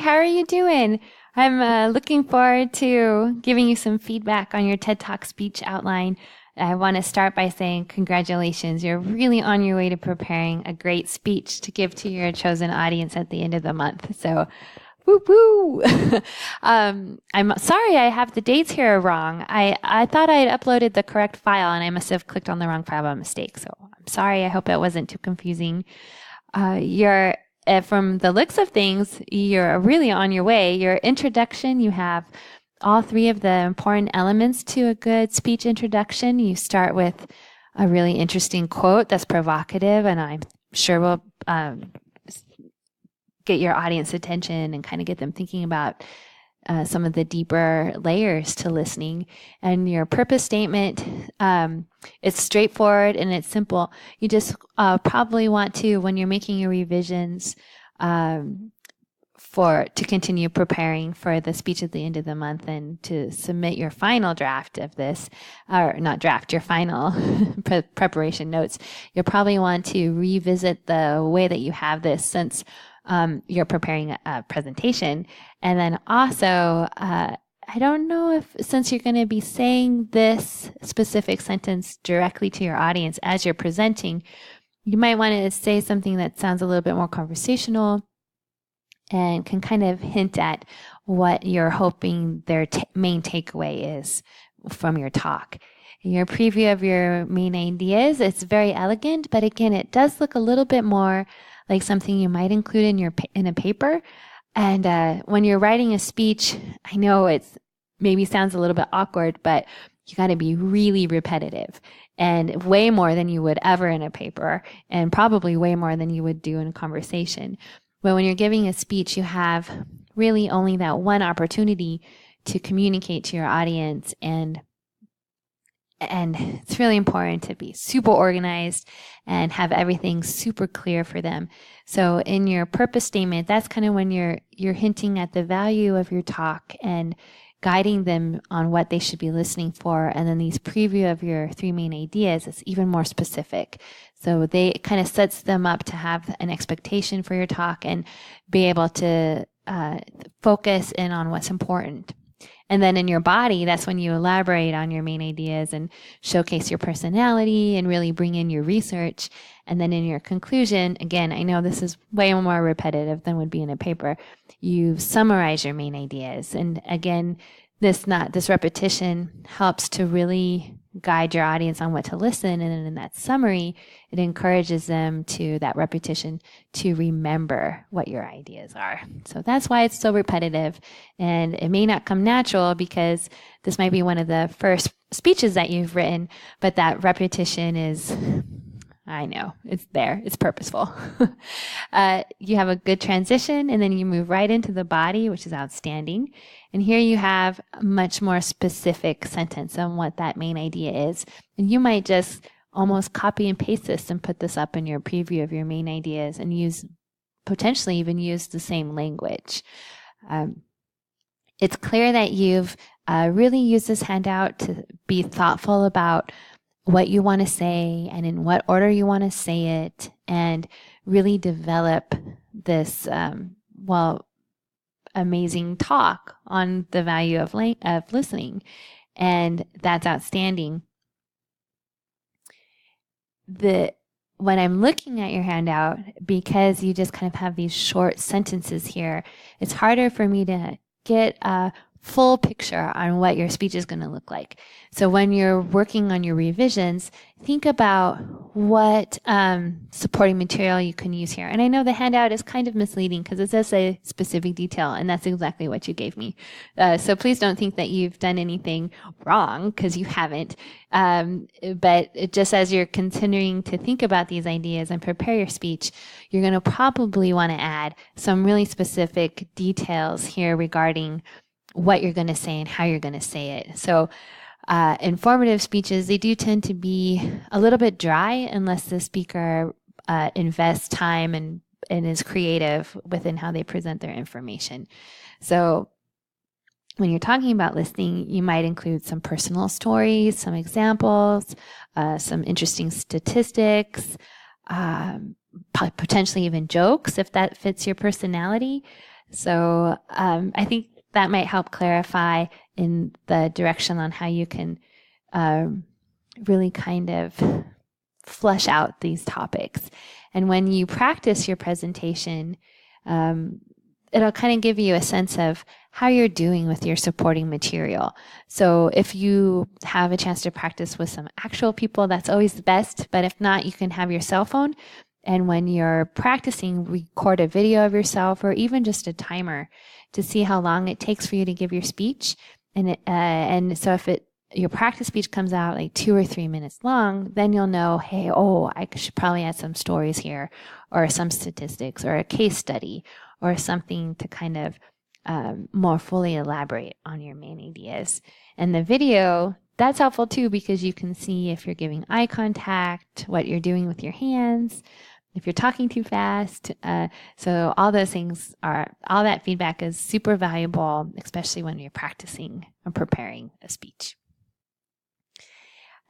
how are you doing? I'm looking forward to giving you some feedback on your TED Talk speech outline. I want to start by saying congratulations. You're really on your way to preparing a great speech to give to your chosen audience at the end of the month. So, woo woo. I'm sorry I have the dates here wrong. I thought I had uploaded the correct file and I must have clicked on the wrong file by mistake. So I'm sorry. I hope it wasn't too confusing. From the looks of things, you're really on your way. Your introduction, you have all three of the important elements to a good speech introduction. You start with a really interesting quote that's provocative, and I'm sure will get your audience attention and kind of get them thinking about some of the deeper layers to listening. And your purpose statement, it's straightforward and it's simple. You just probably want to, when you're making your revisions, to continue preparing for the speech at the end of the month and to submit your final draft of this, or not draft, your final preparation notes. You'll probably want to revisit the way that you have this since you're preparing a presentation. And then also, I don't know if, since you're going to be saying this specific sentence directly to your audience as you're presenting, you might want to say something that sounds a little bit more conversational and can kind of hint at what you're hoping their main takeaway is from your talk. In your preview of your main ideas, it's very elegant, but again, it does look a little bit more like something you might include in a paper. And when you're writing a speech, I know it's maybe sounds a little bit awkward, but you got to be really repetitive and way more than you would ever in a paper, and probably way more than you would do in a conversation. But when you're giving a speech, you have really only that one opportunity to communicate to your audience, and it's really important to be super organized and have everything super clear for them. So in your purpose statement, that's kind of when you're hinting at the value of your talk and guiding them on what they should be listening for. And then these preview of your three main ideas is even more specific. So it kind of sets them up to have an expectation for your talk and be able to focus in on what's important. And then in your body, that's when you elaborate on your main ideas and showcase your personality and really bring in your research. And then in your conclusion, again, I know this is way more repetitive than would be in a paper, you summarize your main ideas. And again, this repetition helps to really guide your audience on what to listen. And in that summary, it encourages them to that repetition to remember what your ideas are. So that's why it's so repetitive. And it may not come natural because this might be one of the first speeches that you've written, but that repetition is, I know, it's there. It's purposeful. You have a good transition, and then you move right into the body, which is outstanding. And here you have a much more specific sentence on what that main idea is. And you might just almost copy and paste this and put this up in your preview of your main ideas and potentially even use the same language. It's clear that you've really used this handout to be thoughtful about what you want to say and in what order you want to say it, and really develop this, amazing talk on the value of listening. And that's outstanding. When I'm looking at your handout, because you just kind of have these short sentences here, it's harder for me to get a full picture on what your speech is going to look like. So when you're working on your revisions, think about what supporting material you can use here. And I know the handout is kind of misleading because it says a specific detail, and that's exactly what you gave me. So please don't think that you've done anything wrong, because you haven't. But just as you're continuing to think about these ideas and prepare your speech, you're going to probably want to add some really specific details here regarding what you're going to say and how you're going to say it. So informative speeches, they do tend to be a little bit dry unless the speaker invests time and is creative within how they present their information. So when you're talking about listening, you might include some personal stories, some examples, some interesting statistics, potentially even jokes if that fits your personality. So I think that might help clarify in the direction on how you can really kind of flesh out these topics. And when you practice your presentation, it'll kind of give you a sense of how you're doing with your supporting material. So if you have a chance to practice with some actual people, that's always the best. But if not, you can have your cell phone. And when you're practicing, record a video of yourself or even just a timer to see how long it takes for you to give your speech. And so if your practice speech comes out like 2 or 3 minutes long, then you'll know, hey, I should probably add some stories here or some statistics or a case study or something to kind of more fully elaborate on your main ideas. And the video, that's helpful too, because you can see if you're giving eye contact, what you're doing with your hands, if you're talking too fast. So all those things all that feedback is super valuable, especially when you're practicing or preparing a speech.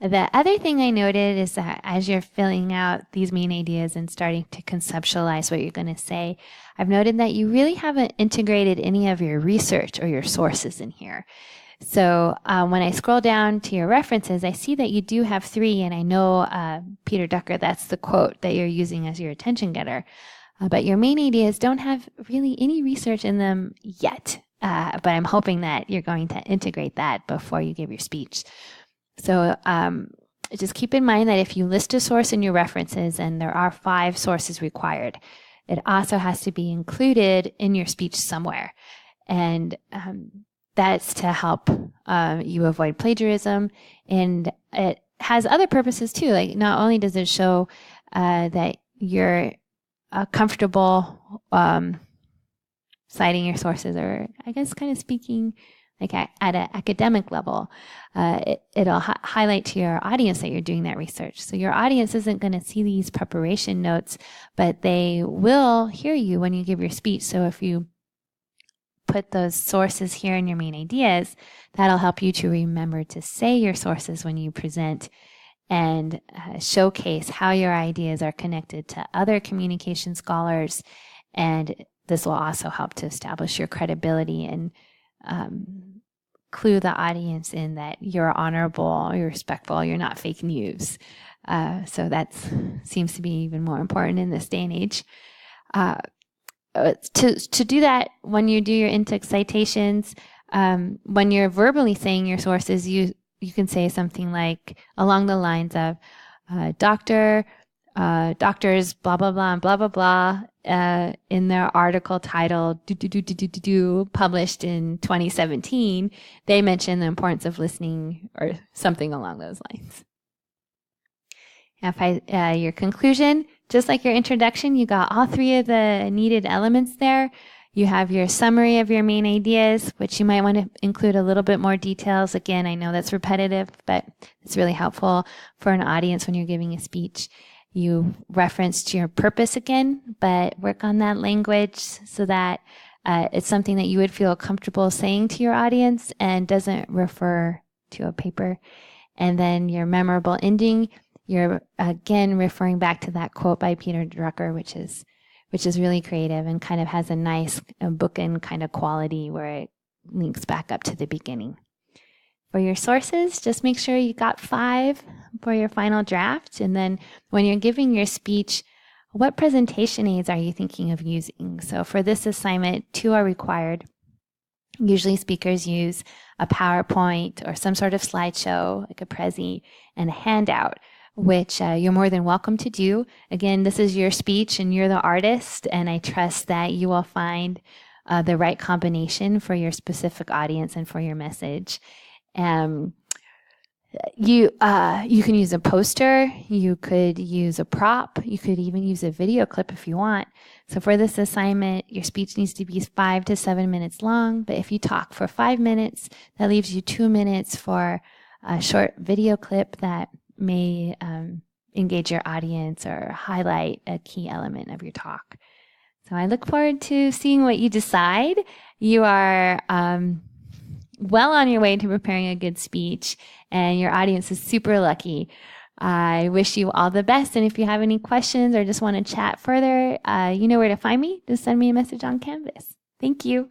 The other thing I noted is that as you're filling out these main ideas and starting to conceptualize what you're going to say, I've noted that you really haven't integrated any of your research or your sources in here. So when I scroll down to your references, I see that you do have 3, and I know, Peter Drucker, that's the quote that you're using as your attention getter. But your main ideas don't have really any research in them yet. But I'm hoping that you're going to integrate that before you give your speech. So just keep in mind that if you list a source in your references, and there are 5 sources required, it also has to be included in your speech somewhere. And that's to help you avoid plagiarism. And it has other purposes too. Like, not only does it show that you're comfortable citing your sources, or I guess kind of speaking like at an academic level, it'll highlight to your audience that you're doing that research. So your audience isn't going to see these preparation notes, but they will hear you when you give your speech. So if you put those sources here in your main ideas, that'll help you to remember to say your sources when you present, and showcase how your ideas are connected to other communication scholars. And this will also help to establish your credibility and clue the audience in that you're honorable, you're respectful, you're not fake news. So that seems to be even more important in this day and age. To do that, when you do your in-text citations, when you're verbally saying your sources, you can say something like along the lines of doctors blah blah blah and blah blah blah in their article titled published in 2017, they mention the importance of listening, or something along those lines. Your conclusion, just like your introduction, you got all 3 of the needed elements there. You have your summary of your main ideas, which you might want to include a little bit more details. Again, I know that's repetitive, but it's really helpful for an audience when you're giving a speech. You referenced your purpose again, but work on that language so that it's something that you would feel comfortable saying to your audience and doesn't refer to a paper. And then your memorable ending, you're again referring back to that quote by Peter Drucker, which is really creative and kind of has a nice bookend kind of quality where it links back up to the beginning. For your sources, just make sure you got 5 for your final draft. And then when you're giving your speech, what presentation aids are you thinking of using? So for this assignment, 2 are required. Usually speakers use a PowerPoint or some sort of slideshow, like a Prezi, and a handout, which you're more than welcome to do. Again, this is your speech and you're the artist, and I trust that you will find the right combination for your specific audience and for your message. You can use a poster, you could use a prop, you could even use a video clip if you want. So for this assignment, your speech needs to be 5 to 7 minutes long, but if you talk for 5 minutes, that leaves you 2 minutes for a short video clip that may engage your audience or highlight a key element of your talk. So I look forward to seeing what you decide. You are well on your way to preparing a good speech, and your audience is super lucky I wish you all the best. And if you have any questions or just want to chat further, you know where to find me. Just send me a message on Canvas. Thank you.